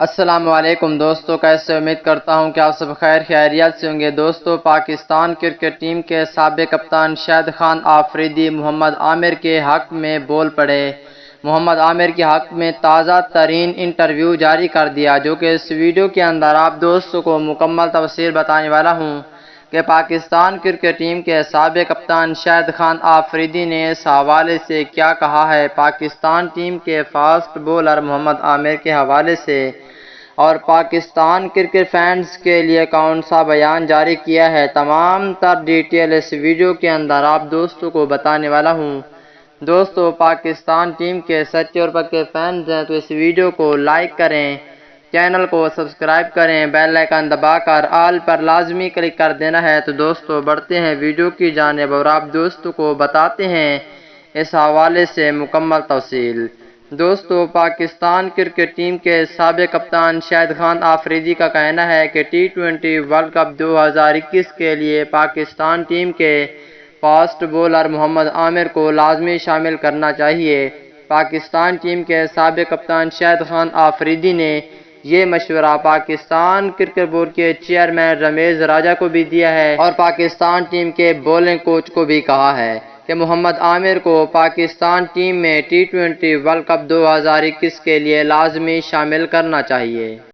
السلام علیکم دوستو، کیسے امید کرتا ہوں کہ آپ سب خیر خیریت سے ہوں گے۔ دوستو، پاکستان کرکٹ ٹیم کے سابق کپتان شاہد خان آفریدی محمد عامر کے حق میں بول پڑے۔ محمد عامر کے حق میں تازہ ترین انٹرویو جاری کر دیا، جو کہ اس ویڈیو کے اندر آپ دوستوں کو مکمل تفصیل بتانے والا ہوں کہ پاکستان کرکٹ ٹیم کے سابق کپتان شاہد خان آفریدی نے اس حوالے سے کیا کہا ہے، پاکستان ٹیم کے فاسٹ بولر محمد عامر کے حوالے سے، اور پاکستان کرکٹ فینس کے لیے کون سا بیان جاری کیا ہے۔ تمام تر ڈیٹیل اس ویڈیو کے اندر آپ دوستوں کو بتانے والا ہوں۔ دوستو، پاکستان ٹیم کے سچے اور پکے فینز ہیں تو اس ویڈیو کو لائک کریں، چینل کو سبسکرائب کریں، بیل آئیکن دبا کر آل پر لازمی کلک کر دینا ہے۔ تو دوستو، بڑھتے ہیں ویڈیو کی جانب اور آپ دوستوں کو بتاتے ہیں اس حوالے سے مکمل تفصیل۔ دوستو، پاکستان کرکٹ ٹیم کے سابق کپتان شاہد خان آفریدی کا کہنا ہے کہ ٹی-20 ورلڈ کپ 2021 کے لیے پاکستان ٹیم کے فاسٹ بولر محمد عامر کو لازمی شامل کرنا چاہیے۔ پاکستان ٹیم کے سابق کپتان شاہد خان آفریدی نے یہ مشورہ پاکستان کرکٹ بورڈ کے چیئرمین رمیز راجہ کو بھی دیا ہے اور پاکستان ٹیم کے بولنگ کوچ کو بھی کہا ہے کہ محمد عامر کو پاکستان ٹیم میں ٹی-20 ورلڈ کپ 2021 کے لیے لازمی شامل کرنا چاہیے۔